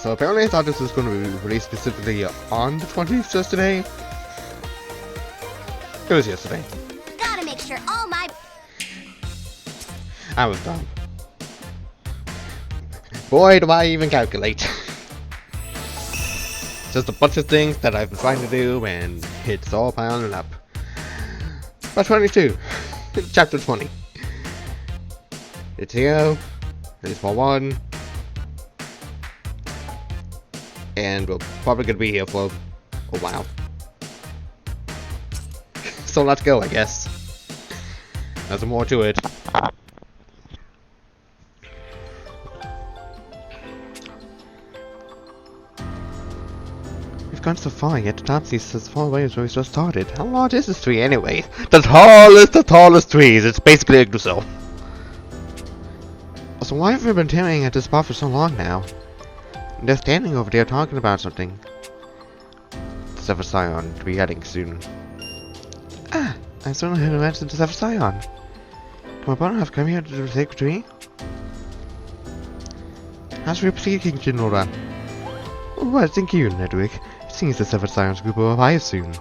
So apparently I thought this was going to be released specifically on the 20th just today. It was yesterday. Gotta make sure all my... I was dumb. Boy, do I even calculate. Just a bunch of things that I've been trying to do, and it's all piling up. But 22. Chapter 20. It's here. It's for one. And we're probably going to be here for a while. So let's go, I guess. There's more to it. We've gone so far, yet the top seems as far away as where we just started. How large is this tree anyway? The tallest trees. It's basically a Yggdrasil. So why have we been tearing at this spot for so long now? They're standing over there talking about something. The Zephyr Scion to be heading soon. Ah, I still know who to mention the Zephyr Scion. Can my brother have come here to the sacred tree? How's we proceeding, Jinora? Well, thank you, Nedwick. It seems the Zephyr Scion's group will arrive soon.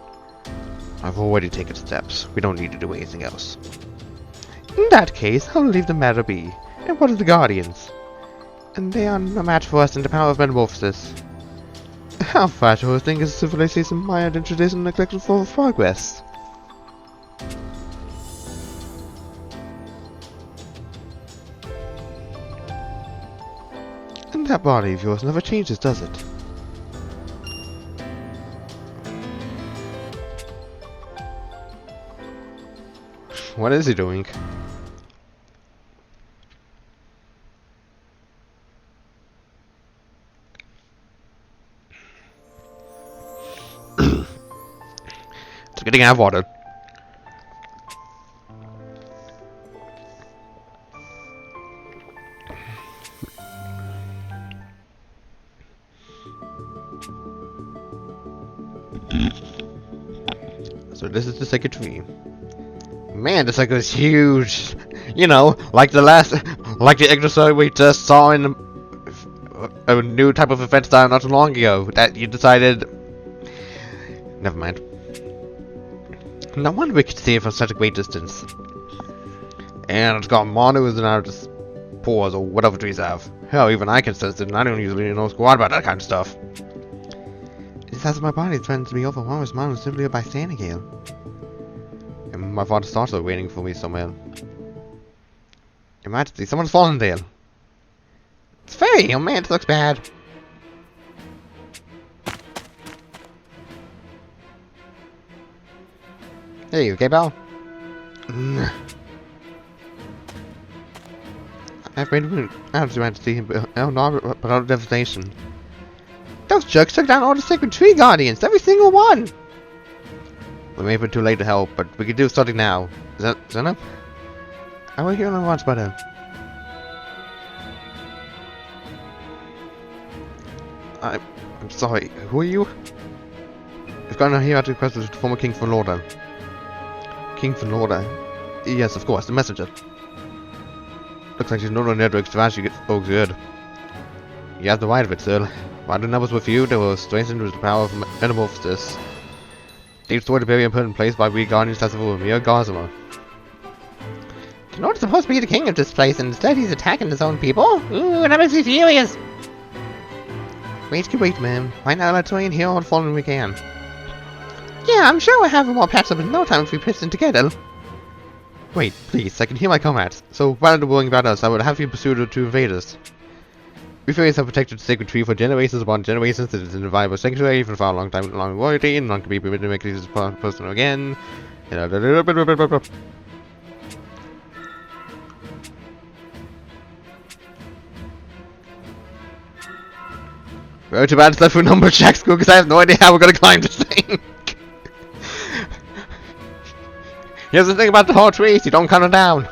I've already taken steps. We don't need to do anything else. In that case, I'll leave the matter be. And what are the Guardians? And they are no match for us in the power of metamorphosis. How far do you think is civilization mired in tradition and neglected for progress? And that body of yours never changes, does it? What is he doing? It's getting out of water. So this is the second tree. Man, this cycle is huge. You know, like the Yggdrasil we just saw in a new type of event style not too long ago. That you decided. Never mind. No wonder we could see it from such a great distance. And it's got monos and our pores or whatever trees have. Hell, even I can sense it, and I don't usually know squat about that kind of stuff. It's as my body threatens to be overwhelmed with monos simply by standing here. And my father's also waiting for me somewhere. Your Majesty, someone's fallen there. It's Faye! Oh man, this looks bad. Hey, you okay, pal? I've been out to see him, but out of devastation. Those jerks took down all the sacred tree guardians, every single one! We may be too late to help, but we can do something now. Is that enough? I will hear only once, but I'm sorry, who are you? We've gotten here at the request of the former King von Lorda. King von Lorda? Yes, of course, the messenger. Looks like she's not on Nedrick's strategy. Oh, good. You have the right of it, sir. While the numbers with you, they were strengthened with the power of metamorphosis. They restored the barrier put in place by we guardians as of mere Gossamer. Lord's supposed to be the king of this place, and instead he's attacking his own people? Ooh, that makes me furious! Wait, ma'am. Right now, let's try and hear all the fallen we can. Yeah, I'm sure we'll have them all patched up in no time if we pitch them together. Wait, please, I can hear my comrades. So, rather than worrying about us, I would have you pursue the two invaders. We fairies have protected the sacred tree for generations upon generations. It is an inviolable sanctuary for a far long time, long royalty, and none can be permitted to make these personal again. Well, too bad it's left for number check school because I have no idea how we're gonna climb this thing. Here's the thing about the tall trees, you don't cut them down.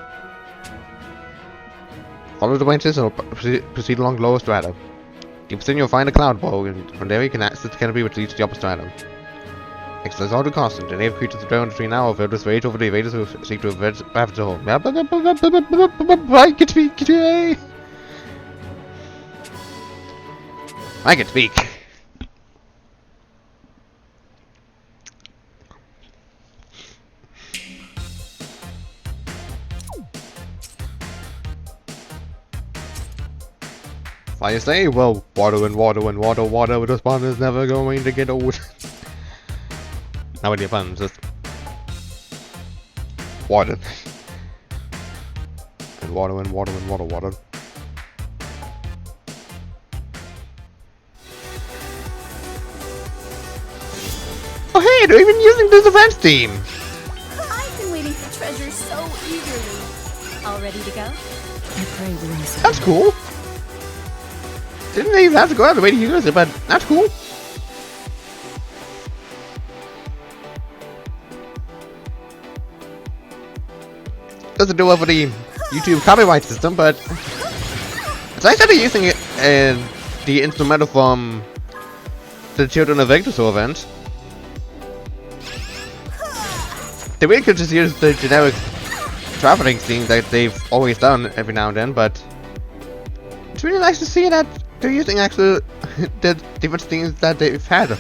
Follow the branches and proceed along the lower strata. Deep within you'll find a cloud bowl, and from there you can access the canopy which leads to the upper stratum. Excellence all too constant. The native creatures that dwell in the tree now are filled with rage over the invaders who seek to ravage the home. Get me! I can speak. Fire say, well, water and water and water, water, this pond is never going to get old. Now with your puns, just water. And water and water and water, water. Oh hey, they're even using the defense team! I've been waiting for treasure so eagerly. All ready to go? I pray we don't see. That's cool. Didn't they even have to go out of the way to use it, but that's cool. Doesn't do well for the YouTube copyright system, but it's nice that they're using it in the instrumental from the Children of Yggdrasil event. They really could just use the generic traveling scene that they've always done every now and then, but it's really nice to see that they're using actual the different things that they've had.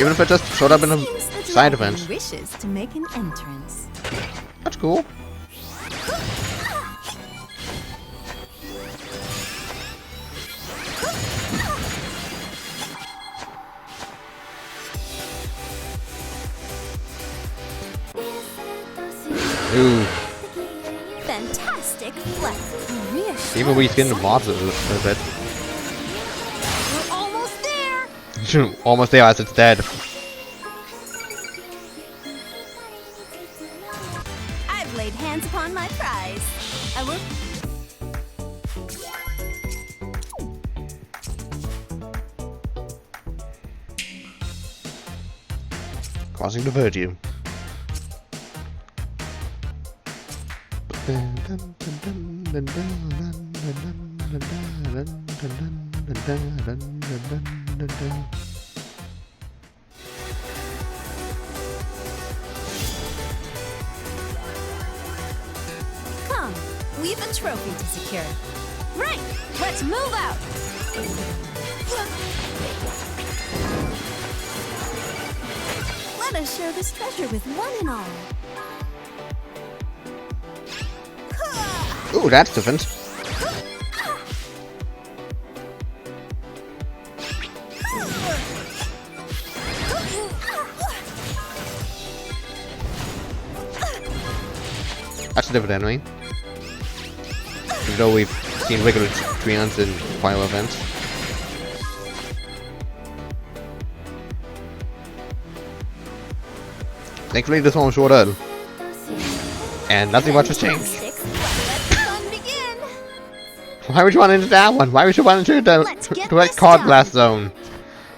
Even if it just showed up in a side event. Wishes to make an entrance. That's cool. Ooh. Fantastic flex. Reassuring. Even we skinned the mobs a little bit. We're almost there. Almost there as it's dead. I've laid hands upon my prize. I will. Crossing the Virtue. Come, we've a trophy to secure. Right, let's move out. Let us share this treasure with one and all. Ooh, that's different. That's a different enemy. Even though we've seen regular treants in final events. Thankfully this one was shorter. And nothing much has changed. Fantastic. Let the fun begin. Why would you want into that one? Why would you want into the Let's get direct this card done. blast zone?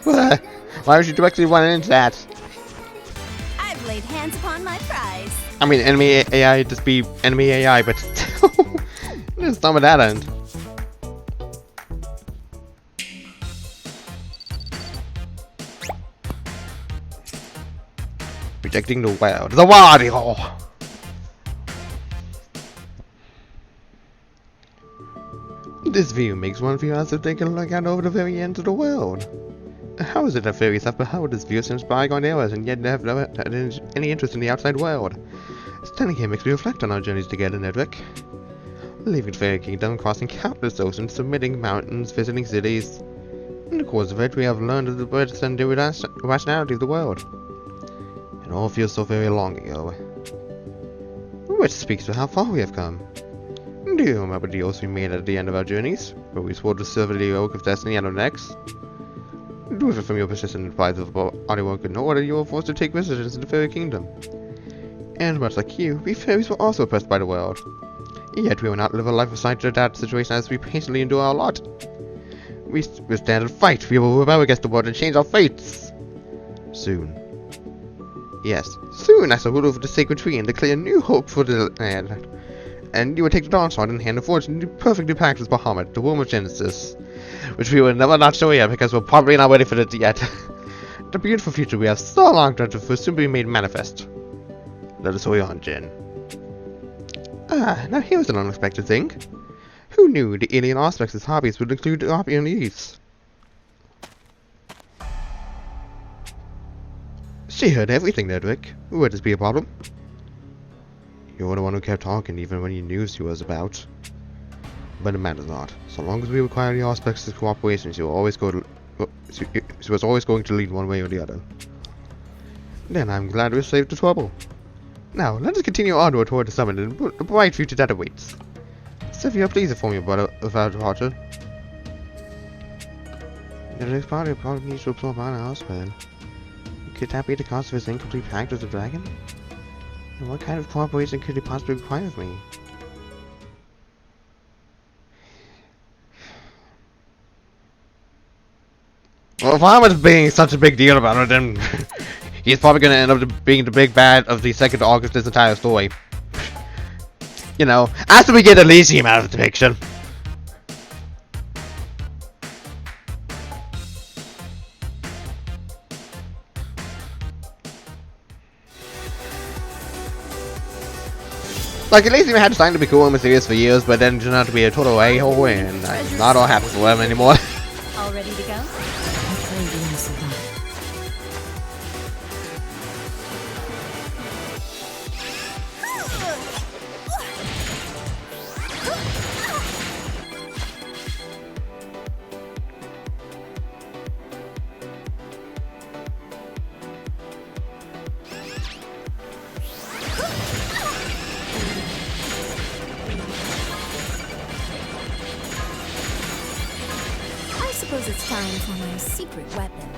Why would you directly want into that? I've laid hands upon my prize. I mean, enemy AI just be enemy AI, but still, there's some of that end. Rejecting the world. The warrior! This view makes one feel as if they can look out over the very end of the world. How is it that fairies have beheld this view since bygone eras and yet have never had any interest in the outside world? Standing here makes me reflect on our journeys together, Nedrick. Leaving Fairy Kingdom, crossing countless oceans, submitting mountains, visiting cities. In the course of it, we have learned of the birth and the rationality of the world. It all feels so very long ago. Which speaks to how far we have come. Do you remember the oaths we made at the end of our journeys, where we swore to serve the Oak of Destiny and our necks? Driven from your persistent advice of anyone could know that you were forced to take residence in the Fairy Kingdom. And much like you, we fairies were also oppressed by the world. Yet we will not live a life assigned to that situation as we patiently endure our lot. We stand and fight. We will rebel against the world and change our fates. Soon. Yes, soon as the ruler of the sacred tree and declare new hope for the land. And you will take the Dawn Sword and hand the fortune to perfectly practice Bahamut, the womb of Genesis. Which we will never not show yet because we're probably not ready for it yet. The beautiful future we have so long dreamt of will soon be made manifest. Let us hurry on, Jin. Ah, now here's an unexpected thing. Who knew the alien aspects' hobbies would include opium use? She heard everything, Edric. Would this be a problem? You're the one who kept talking even when you knew she was about. But it matters not. So long as we require the aspects' cooperation, she was always going to lead one way or the other. Then I'm glad we saved the trouble. Now, let us continue onward toward the summit and the bright future that awaits. Sylvia, please inform your brother about Roger. The next party probably needs to absorb our house, man. Could that be the cause of his incomplete pact with the dragon? And what kind of cooperation could he possibly require of me? Well, if I was being such a big deal about it, then he's probably gonna end up being the big bad of the second arc of this entire story. You know, after we get Elysium out of the picture. Like, Elysium had time to be cool and mysterious for years, but then turned out to be a total a-hole, and I'm not all happy for him anymore. All ready to go? I suppose it's time for my secret weapon.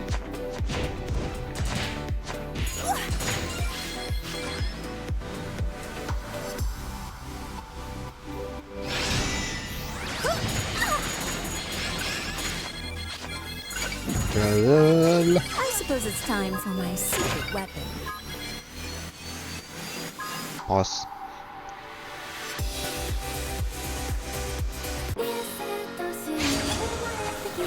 I suppose it's time for my secret weapon. Boss.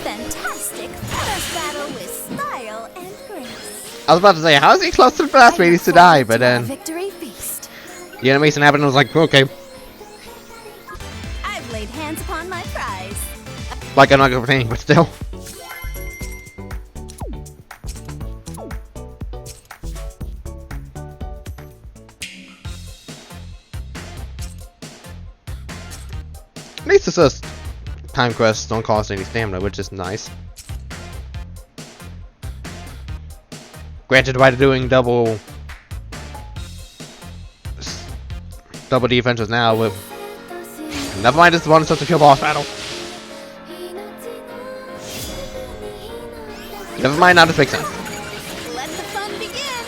Fantastic! First battle with style and grace. I was about to say, how is he close to the blast radius to die? But then Victory feast. the animation happened and I was like, okay. I've laid hands upon my prize. Like, I'm not complaining, but still. At least it says time quests don't cost any stamina, which is nice. Granted, by doing double defenses now with. Never mind, this one is such a kill boss battle. Never mind, now this makes sense. Let the fun begin.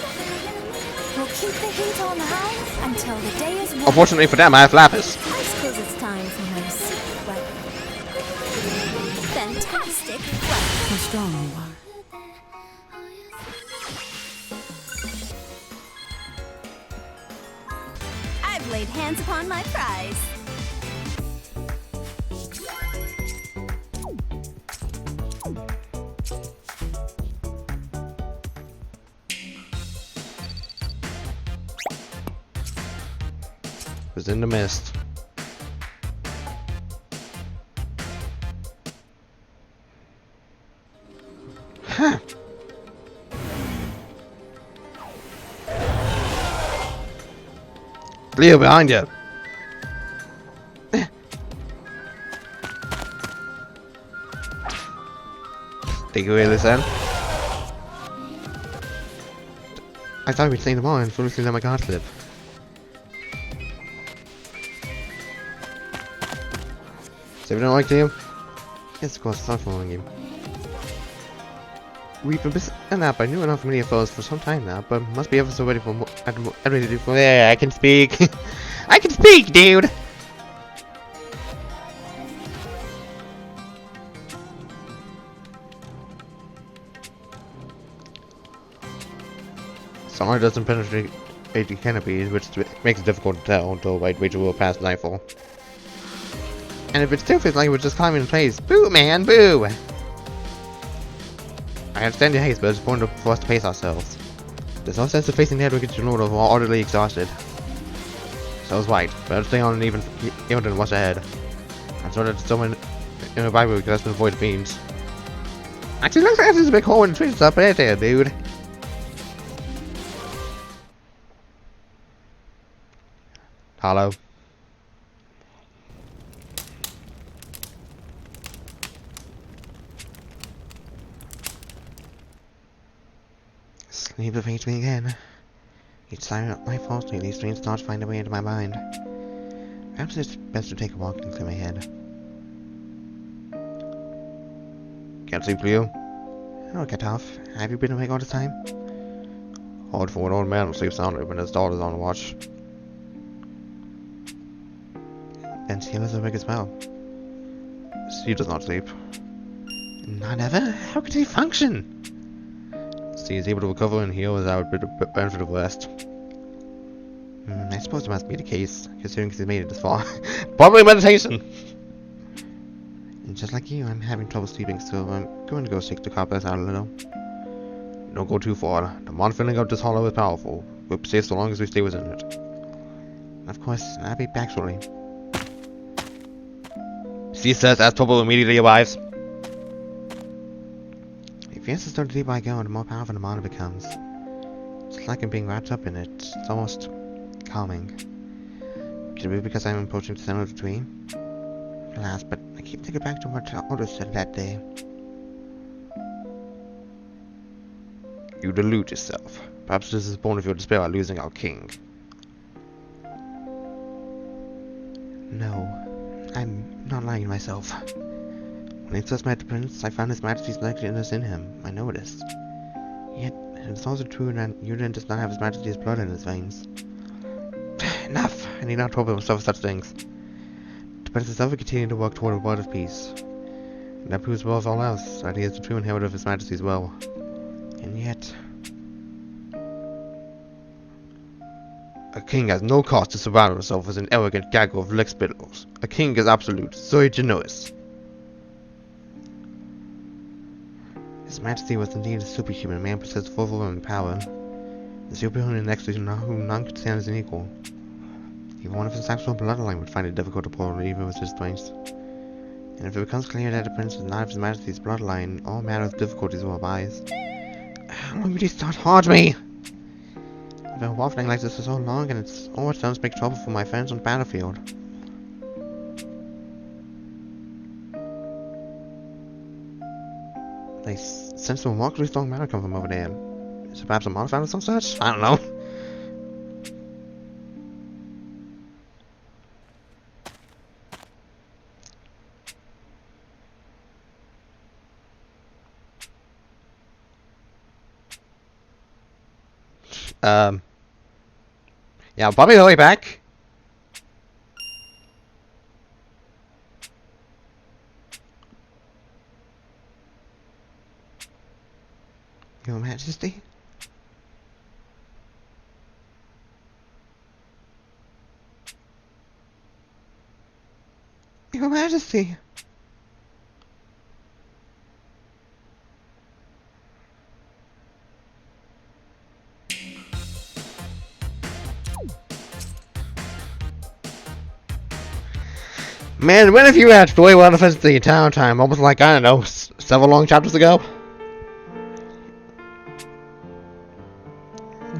We'll keep the heat on high until the day is won. Unfortunately for them, I have Lapis. I suppose it's time for my secret weapon. Fantastic weapon. How strong you are. I've laid hands upon my prize. Was in the mist. Huh. Cleo, behind you. Take away this end. I thought we'd seen them all and fully seen them my card slip. So we don't like him? Yes, of course, it's not following him. We've been busy enough. I knew enough many of those for some time now, but must be ever so ready for more. Yeah, I can speak. I can speak, dude. Summer doesn't penetrate the canopy, which makes it difficult to tell until wait will pass nightfall. And if it still feels like we're just climbing in place, boo, man, boo! I understand your haste, but it's important for us to pace ourselves. There's no sense of facing the head wicked Lord of all utterly exhausted. So I was right, better stay on and even than what's ahead. I'm sure that someone in the Bible can avoid the beams. Actually, looks like there's a big hole in the trees up right there, dude. Hello. Sleep evades me again. Each time I fall asleep, these dreams start to find a way into my mind. Perhaps it's best to take a walk and clear my head. Can't sleep, Cleo? Oh, get off. Have you been awake all this time? Hard for an old man to sleep soundly when his daughter's on the watch. And she is awake as well. She does not sleep. Not ever? How could she function? She is able to recover and heal without a benefit of rest. I suppose it must be the case, considering she's made it this far. Probably meditation! And just like you, I'm having trouble sleeping, so I'm going to go shake the carpet out a little. Don't go too far. The mod filling up this hollow is powerful. We'll stay so long as we stay within it. Of course, I'll be back shortly. She says as trouble immediately arrives. If yes, it's the deeper I go, the more powerful the mana becomes. It's like I'm being wrapped up in it. It's almost calming. Could it be because I'm approaching the center of the dream? Alas, but I keep thinking back to what Otto said that day. You delude yourself. Perhaps this is born of your despair at losing our king. No, I'm not lying to myself. When I first met the prince, I found his majesty's likeness in him. I noticed. Yet, it's also true that Yuden does not have his majesty's blood in his veins. Enough! I need not trouble himself with such things. The prince himself will continue to work toward a world of peace. And that proves above all else that he is the true inheritor of his majesty's will. And yet... a king has no cause to surround himself with an arrogant gaggle of lick spittles. A king is absolute. Soy generous. His Majesty was indeed a superhuman man possessed of overwhelming power. The superhuman next to whom none could stand as an equal. Even one of his actual bloodline would find it difficult to pull even with his strength. And if it becomes clear that the prince is not of his Majesty's bloodline, all manner of difficulties will arise. Why would he start hard me? I've been waffling like this for so long, and it's always done to make trouble for my friends on the battlefield. I sense a remarkably strong matter come from over there. Is it perhaps a modifier of some such? I don't know. Yeah, I'll probably go way back. Your Majesty? Your Majesty! Man, when have you had really well defense the entire time? Almost like, I don't know, several long chapters ago?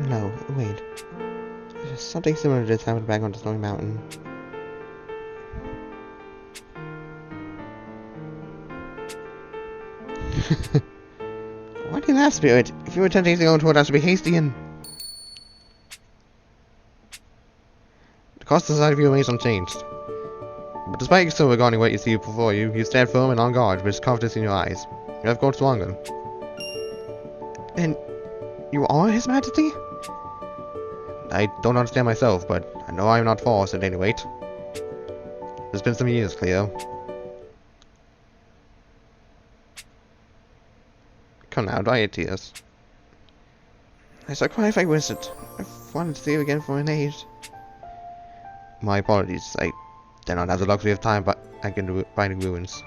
No, wait. Something similar to this happened back on the Snowy Mountain. Why do you laugh, Spirit? If you were attempting to go toward us to be hasty and... The cost of the sight of you remains unchanged. But despite still regarding what you see before you, you stand firm and on guard with confidence in your eyes. You have grown stronger. And you are His Majesty? I don't understand myself, but I know I am not false at any rate. It's been some years, Cleo. Come now, dry your tears. I shall cry if I wish it. I've wanted to see you again for an age. My apologies, I do not have the luxury of time, but I can do it finding ruins.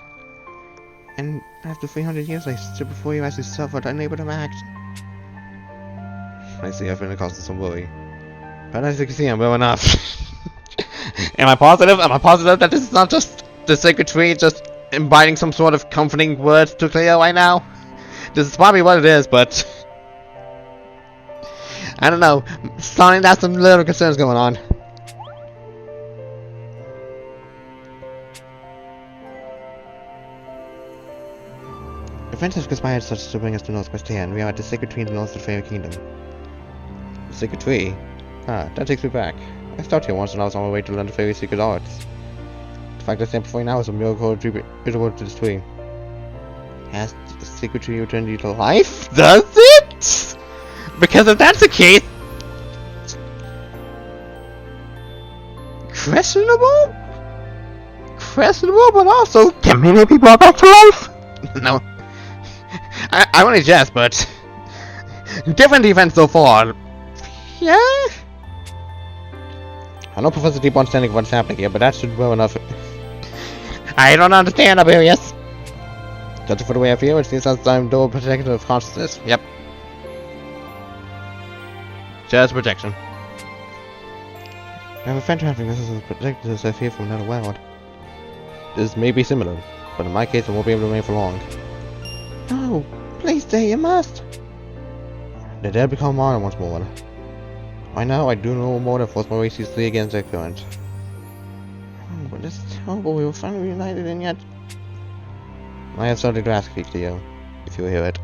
And after 300 years I stood before you as you suffered, unable to act. I see I've been a cause of some worry. But as you can see, I'm well enough. Am I positive? Am I positive that this is not just the Sacred Tree just imbibing some sort of comforting words to Cleo right now? This is probably what it is, but I don't know. Starting to have some little concerns going on. Events have conspired such to bring us to Northwest here, and we are at the Sacred Tree in the north of the Fairy Kingdom. The Sacred Tree? Ah, that takes me back. I stopped here once when I was on my way to learn the fairy secret arts. The fact I stand before you now is a miracle attributable to this tree. Has the Sacred Tree returned you to life? Does it? Because if that's the case... questionable? Questionable, but also... can many people brought back to life? No. I only jest, but... different events so far. Yeah? I know Professor Deep understanding of what's happening here, but that should be well enough. I don't understand, Abelius. Judging for the way I feel, it seems as I'm dual protection of consciousness. Yep. Just protection. I have a friend having this as a protector as I fear from another world. This may be similar, but in my case I won't be able to remain for long. No, please stay, you must. The dead become modern once more. Right now I do no more than force my way ceaselessly against their current. Oh, but it's terrible, we were finally reunited and yet... I have something to ask you, Cleo, if you hear it.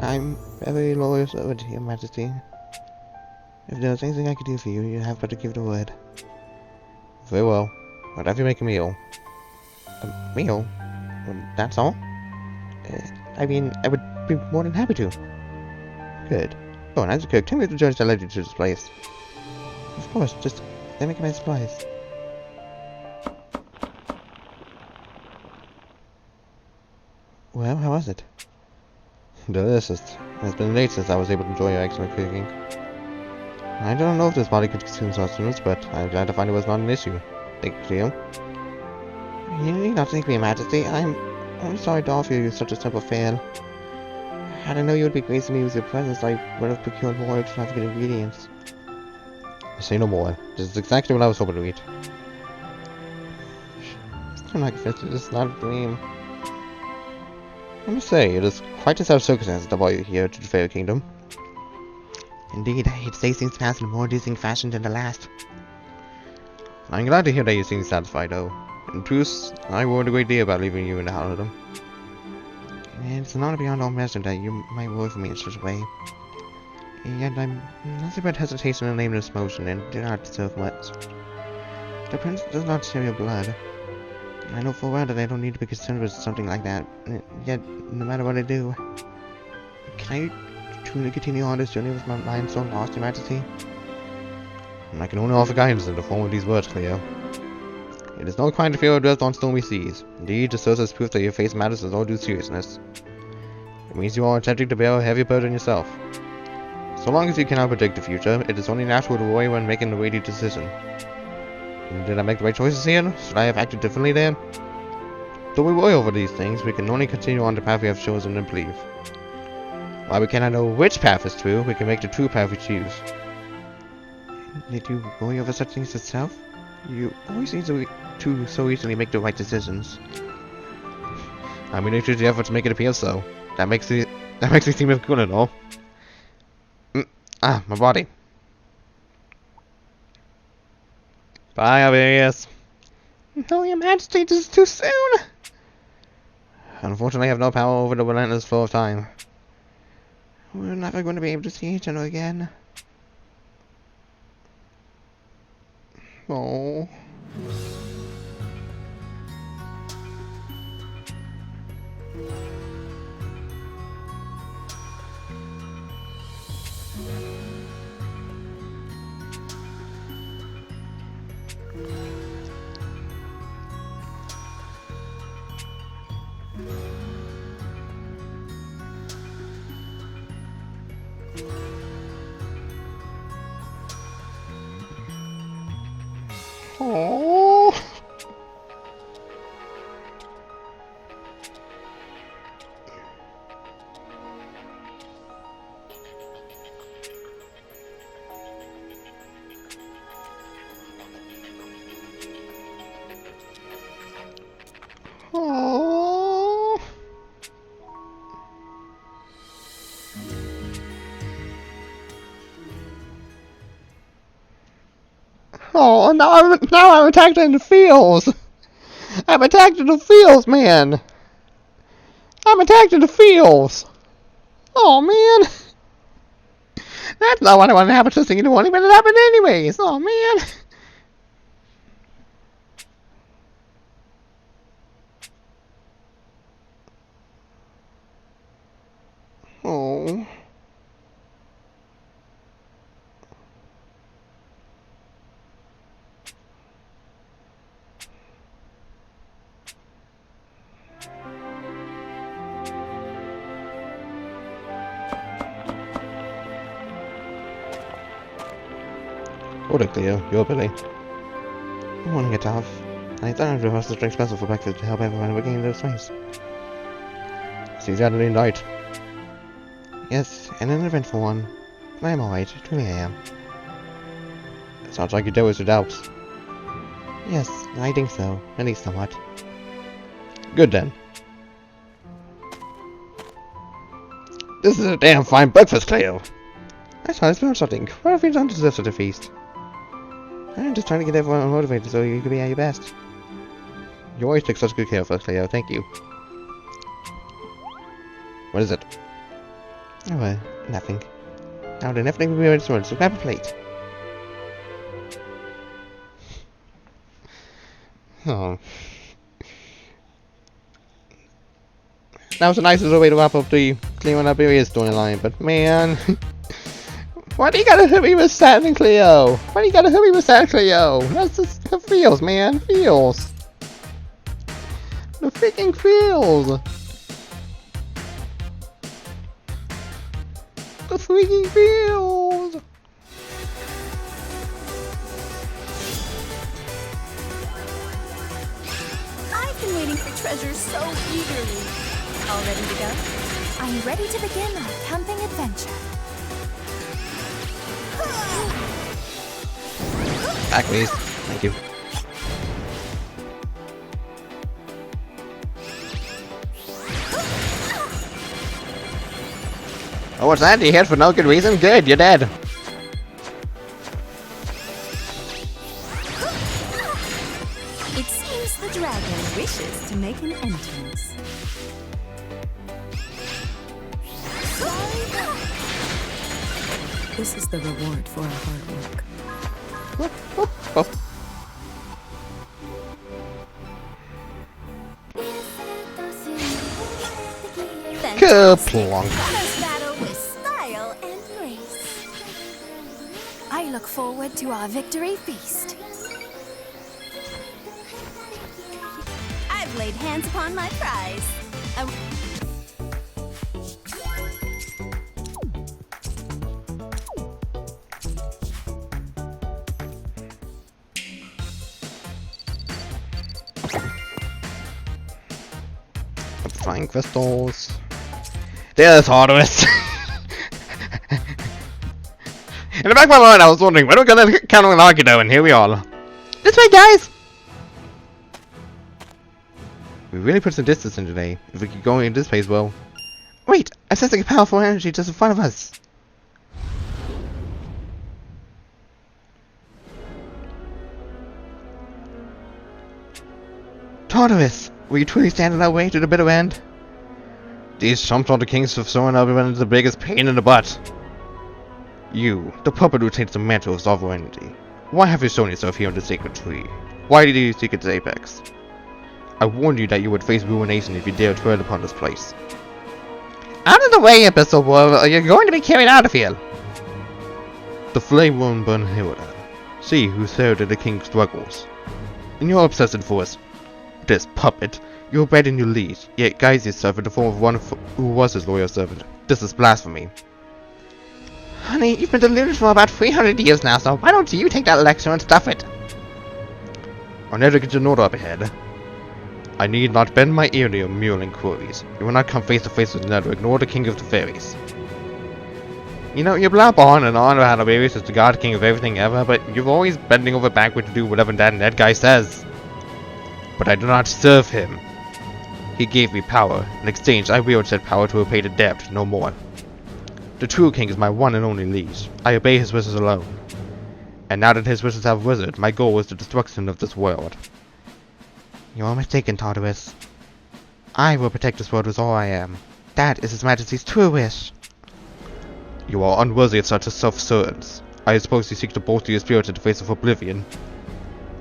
I'm very loyal servant, Your Majesty. If there's anything I could do for you, you have but to give the word. Very well. I'd have you make a meal. A meal? Well, that's all? I mean, I would be more than happy to. Good. Go on, as a cook, tell me the judge that led you to this place. Of course, just let me commence supplies. Well, how was it? Delicious. It's been late since I was able to enjoy your excellent cooking. I don't know if this body could consume sustenance, but I'm glad to find it was not an issue. Thank you, Cleo. You need not thank me, Majesty. I'm sorry to offer you such a simple fare. Had I known you would be gracing me with your presence, I would have procured more extravagant ingredients. Say no more. This is exactly what I was hoping to eat. I'm not convinced it is not a dream. I must say, it is quite a set of circumstances that brought you here to the Fairy Kingdom. Indeed, each day seems to pass in a more dizzying fashion than the last. I'm glad to hear that you seem satisfied, though. In truth, I worried a great deal about leaving you in the Halidom. And it's an honor beyond all measure that you might worry for me in such a way. Yet I'm nothing but hesitation and aimless motion, and do not deserve much. The prince does not share your blood. I know full well that I don't need to be concerned with something like that. Yet, no matter what I do, can I truly continue on this journey with my mind so lost, Your Majesty? I can only offer guidance in the form of these words, Cleo. It is no crime to fear adrift on stormy seas. Indeed, this serves as proof that your face matters with all due seriousness. It means you are attempting to bear a heavy burden yourself. So long as you cannot predict the future, it is only natural to worry when making a weighty decision. Did I make the right choices here? Should I have acted differently there? Though we worry over these things, we can only continue on the path we have chosen and believe. While we cannot know which path is true, we can make the true path we choose. Did you worry over such things yourself? You always seem to so easily make the right decisions. I'm willing to do the effort to make it appear so. That makes me seem good at all. My body. Bye, Abelius. No, Your Majesty, this is too soon. Unfortunately, I have no power over the relentless flow of time. We're never going to be able to see each other again. Oh. Oh. Oh, now I'm attacked in the fields. I'm attacked in the fields, man. I'm attacked in the fields. Oh, man. That's not what I wanted to happen to thing in the morning, but it happened anyways. Oh, man. Oh. Order, Cleo. Your Billy. I'm wanting it off. I thought I'd rehearse the drink special for breakfast to help everyone regain their strengths. See Saturday night. Yes, and an eventful one. I'm alright, truly I am. It sounds like you dealt with your doubts. Yes, I think so. At least somewhat. Good then. This is a damn fine breakfast, Cleo. I thought I smelled something. What have you done to deserve such a feast? I'm just trying to get everyone motivated so you can be at your best. You always take such good care of us, Cleo. Thank you. What is it? Oh, nothing. Now then, everything will be ready soon, so grab a plate. Oh. That was the nicest way to wrap up the Cleo and Iberia storyline, but man... Why do you gotta hit me with Saturn and Cleo? Why do you gotta hit me with Saturn and Cleo? That's just the feels, man. Feels. The freaking feels. The freaking feels. I've been waiting for treasure so eagerly. All ready to go? I'm ready to begin our camping adventure. Back, please. Thank you. Oh, what's that? You hit for no good reason? Good, you're dead. It seems the dragon wishes to make an entrance. This is the reward for our hard work. Oh. Kerplunk. Battle with style and grace. I look forward to our victory feast. I've laid hands upon my prize. Flying crystals. There's Hardwest. In the back of my mind, I was wondering when we're gonna count on an Archido, and here we are. This way, guys. We really put some distance in today. If we keep going at this pace, well. Wait, I'm sensing a powerful energy just in front of us. Tartarus, will you truly stand in our way to the bitter end? These chumps are the kings of throwing everyone into the biggest pain in the butt. You, the puppet who takes the mantle of sovereignty. Why have you shown yourself here on the sacred tree? Why did you seek its apex? I warned you that you would face ruination if you dared tread upon this place. Out of the way, Abyssal Boy, or you're going to be carried out of here! The flame won't burn here. See who served at the king's struggles. In your obsessive force, this puppet, you obeyed in your lead, yet guides yourself in the form of one who was his loyal servant. This is blasphemy. Honey, you've been deluded for about 300 years now, so why don't you take that lecture and stuff it? I'll never get your note up ahead. I need not bend my ear to your mewling queries. You will not come face to face with Nether, ignore the king of the fairies. You know, you blab on and on about how Aries is the god king of everything ever, but you're always bending over backward to do whatever that Ned guy says. But I do not serve him. He gave me power. In exchange, I wield said power to repay the debt, no more. The true king is my one and only liege. I obey his wishes alone. And now that his wishes have withered, my goal is the destruction of this world. You are mistaken, Tartarus. I will protect this world with all I am. That is His Majesty's true wish. You are unworthy of such a self-assurance. I suppose you seek to bolster your spirit in the face of oblivion.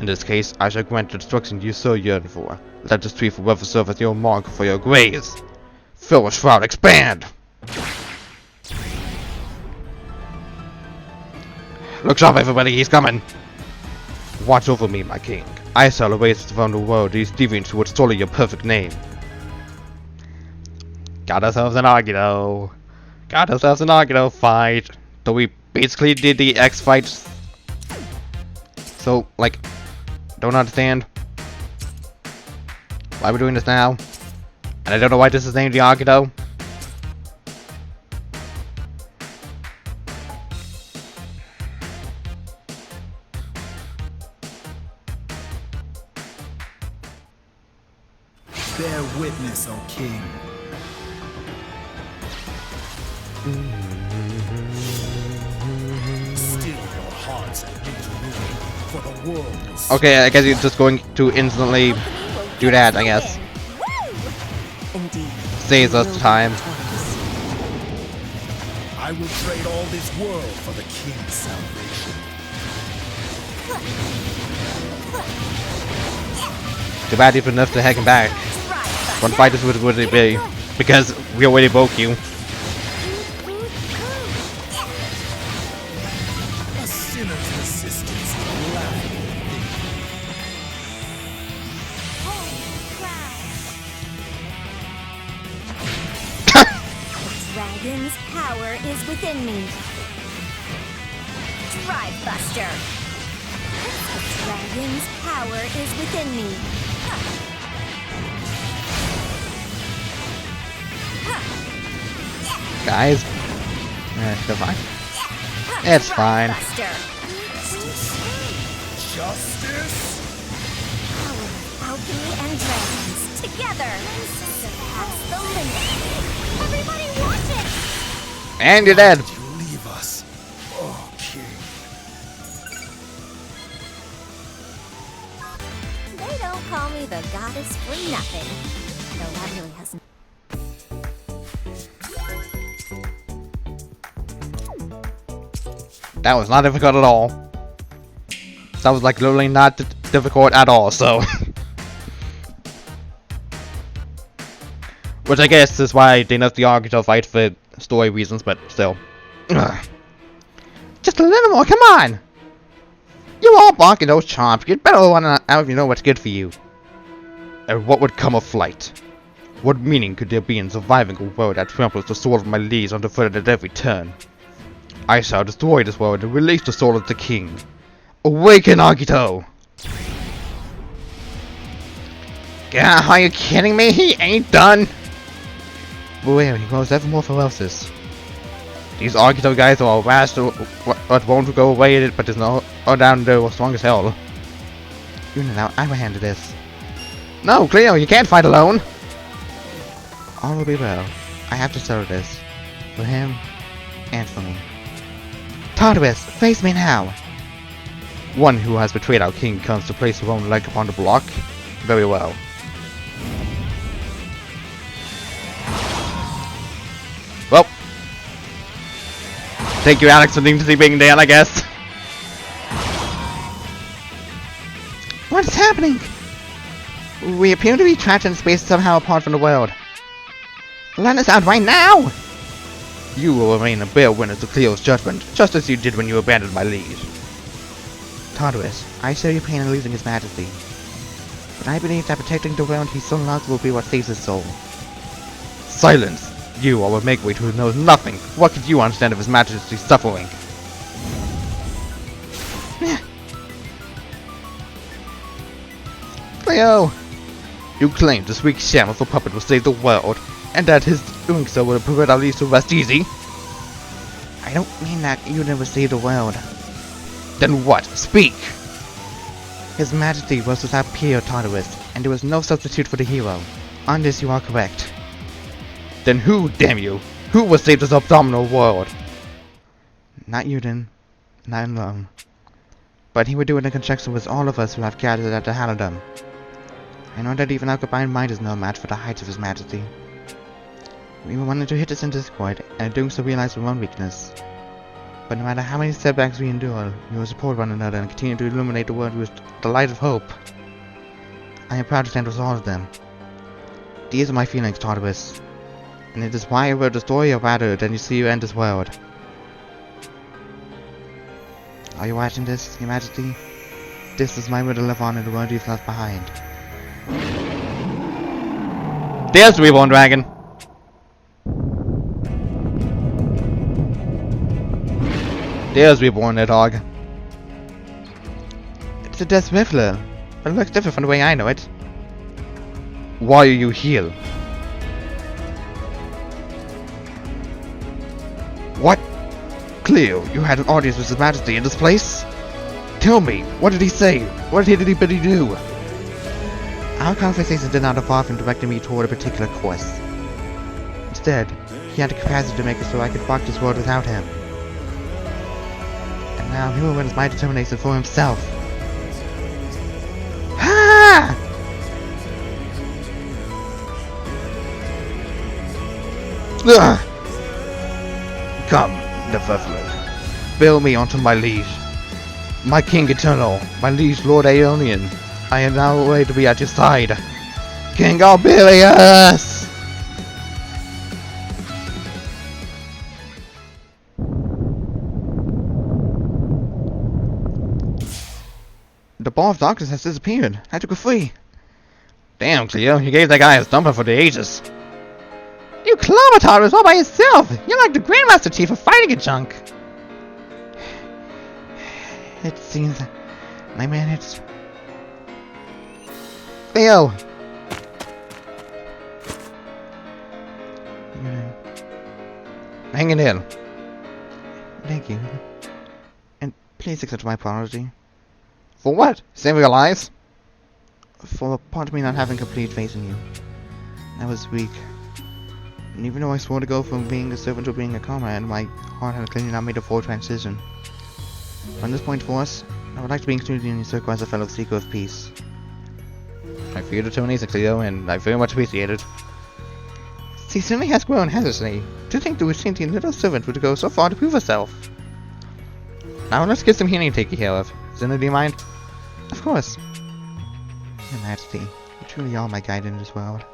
In this case, I shall grant the destruction you so yearn for. Let this tree forever serve as your mark for your graves. Fill a shroud, expand! Look sharp, everybody, he's coming! Watch over me, my king. I shall erase from the world these deviants who would sully your perfect name. Got ourselves an Argido. Got ourselves an Argido fight. So we basically did the X fights. So, like, don't understand why we're doing this now. And I don't know why this is named the Argido. Bear witness, O king. Still your hearts have been ruined, for the world is... Okay, I guess you're just going to instantly do that, I guess. Indeed. Saves us time. I will trade all this world for the king's salvation. Too bad you put enough to heck him back. One fight this would it be? Because we already broke you. A sinner's resistance is laughable. Dragon's power is within me. Drive Buster. The dragon's power is within me. Guys. Still fine. It's fine. Buster. Justice? Power of alchemy and dragons together. Surpass the limit. Everybody watch it. And you're dead. You leave us, oh king. They don't call me the goddess for nothing. No, that really hasn't. That was not difficult at all. That was like literally not difficult at all, so. Which I guess is why they nerfed the Argyle fight for story reasons, but still. Ugh. Just a little more, come on! You all barking those chomps, you'd better run out if you know what's good for you. And what would come of flight? What meaning could there be in surviving a world that tramples the soul of my liege underfoot at every turn? I shall destroy this world and release the soul of the king. Awaken, Agito! Yeah, are you kidding me? He ain't done! Beware, he grows ever more ferocious. These Agito guys are rash but won't go away, but there's no down there are strong as hell. You know now, I will handle this. No, Cleo, you can't fight alone! All will be well. I have to settle this. For him, and for me. Tartarus, face me now! One who has betrayed our king comes to place her own leg upon the block. Very well. Well. Thank you, Alex, for being there, I guess. What is happening? We appear to be trapped in space somehow apart from the world. Let us out right now! You will remain a bare witness to Cleo's judgment, just as you did when you abandoned my liege. Tartarus, I share your pain in losing his majesty. But I believe that protecting the realm he so loves will be what saves his soul. Silence! You are a make-weight who knows nothing. What could you understand of his majesty's suffering? Cleo! You claim this weak sham of a puppet will save the world, and that his doing so will prevent our liege to rest easy? I don't mean that you never save the world. Then what? Speak! His Majesty was without peer Tartarus, and there was no substitute for the hero. On this you are correct. Then who, damn you? Who will save this abominable world? Not you then. Not alone. But he would do it in conjunction with all of us who have gathered at the Halidom. I know that even our combined mind is no match for the heights of His Majesty. We were wanting to hit us in discord, and in doing so realize our own weakness. But no matter how many setbacks we endure, we will support one another and continue to illuminate the world with the light of hope. I am proud to stand with all of them. These are my feelings, Tartarus, and it is why I wrote the story of rather than you see you end this world. Are you watching this, Your Majesty? This is my way to live on in the world you've left behind. There's the reborn dragon! There's reborn there, dog. It's a Death Riffler, but it looks different from the way I know it. Why are you here? What? Cleo, you had an audience with His Majesty in this place? Tell me, what did he say? What did he bid you do? Our conversation did not evolve from directing me toward a particular course. Instead, he had the capacity to make it so I could walk this world without him. And now he will win my determination for himself. Ha! Ugh! Come, the Neverflip. Bear me onto my liege. My King Eternal, my liege Lord Aeonian. I am now ready to be at your side. King Alberius! The ball of darkness has disappeared. I took it free. Damn, Cleo, you gave that guy a stumper for the ages. You Clomatar was all by yourself! You're like the Grandmaster Chief of fighting a junk! It seems I managed. Cleo! Hang in there. Thank you. And please accept my apology. For what? Saving your lives? For a part of me not having complete faith in you. I was weak. And even though I swore to go from being a servant to being a comrade, my heart had clearly not made a full transition. From this point forth, I would like to be included in your circle as a fellow seeker of peace. I feel your determination, Cleo, and I very much appreciate it. She certainly has grown, hasn't she? To think the sentient little servant would go so far to prove herself. Now let's get some healing taken care of. Zena, do you mind? Of course. Your Majesty, you truly are my guide in this world.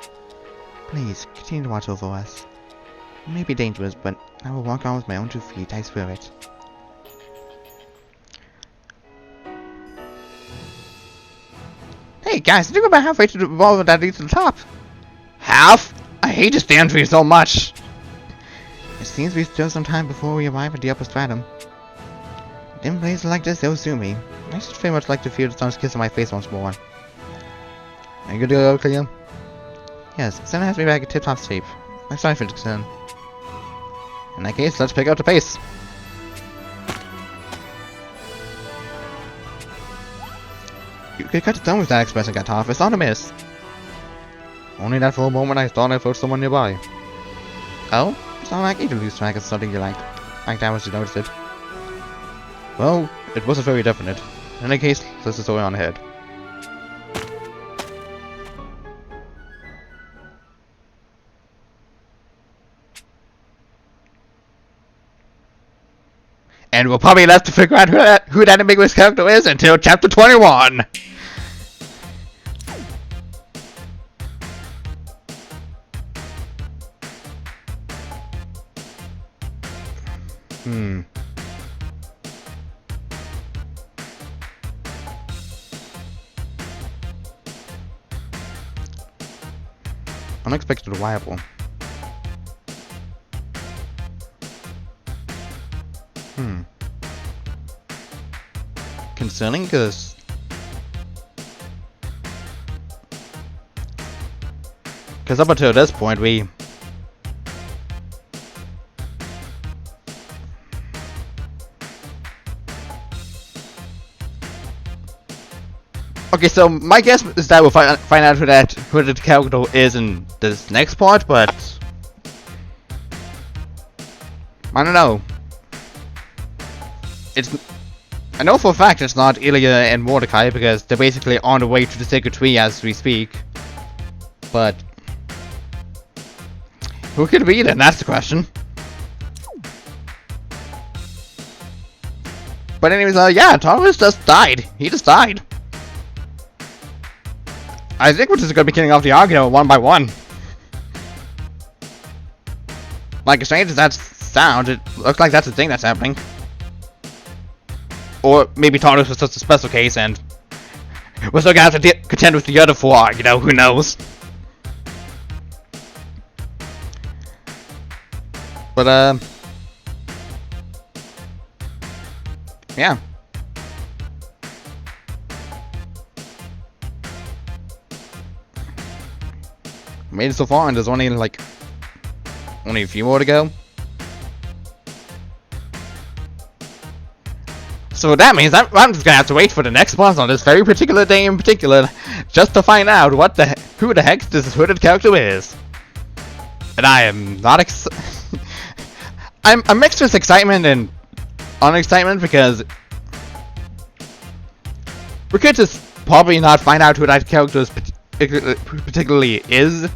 Please, continue to watch over us. It may be dangerous, but I will walk on with my own 2 feet, I swear it. Hey guys, I think we're about halfway to the wall that leads to the top. Half? I hate this damn tree so much. It seems we still have some time before we arrive at the upper stratum. In places like this, they'll sue me. I should very much like to feel the sun's kiss on my face once more. Are you good to go, Cleo? Yes, Senna has me back in tip-top shape. I'm sorry for the concern. In that case, let's pick up the pace. You could cut the tongue with that expression, got off. It's not a miss. Only that for a moment I thought I felt someone nearby. Oh? It's not like you to lose track of something you liked. Like that once you noticed it. Well, it wasn't very definite. In any case, let's just go on ahead. And we'll probably have to figure out who that ambiguous character is until chapter 21! Unexpected arrival. Concerning this. Because up until this point, we... Okay, so my guess is that we'll find out who the character is in this next part, but... I don't know. It's I know for a fact it's not Ilya and Mordecai because they're basically on the way to the Sacred Tree as we speak. But who could it be then? That's the question. But anyways, yeah, Thomas just died. He just died. I think we're just gonna be killing off the argument one by one. Like, as strange as that sounds, it looks like that's the thing that's happening. Or maybe Taurus was just a special case and we're still gonna have to contend with the other four, you know, who knows. But, yeah. Made it so far and there's only like a few more to go. So that means I'm just gonna have to wait for the next boss on this very particular day in particular, just to find out who the heck this hooded character is. And I am not I'm mixed with excitement and unexcitement because we could just probably not find out who that character particularly is.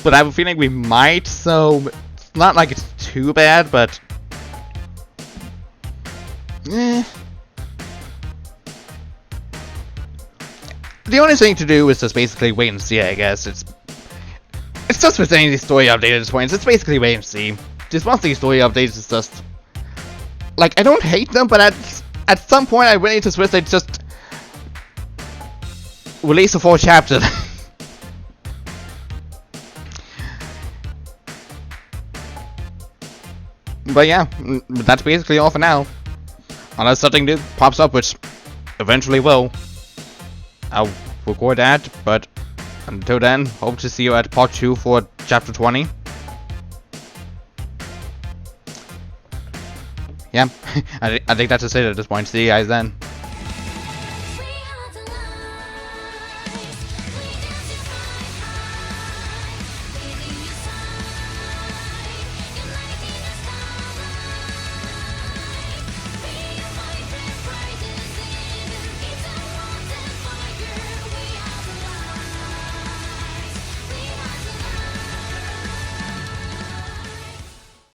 But I have a feeling we might, so it's not like it's too bad, but the only thing to do is just basically wait and see, I guess. It's just with any of these story updates at this point, it's basically wait and see. Just once these story updates is just like, I don't hate them, but at some point I really just wish they'd just release a full chapter. But yeah, that's basically all for now. Unless something new pops up, which eventually will, I'll record that. But until then, hope to see you at part 2 for chapter 20. Yeah, I think that's just it at this point. See you guys then.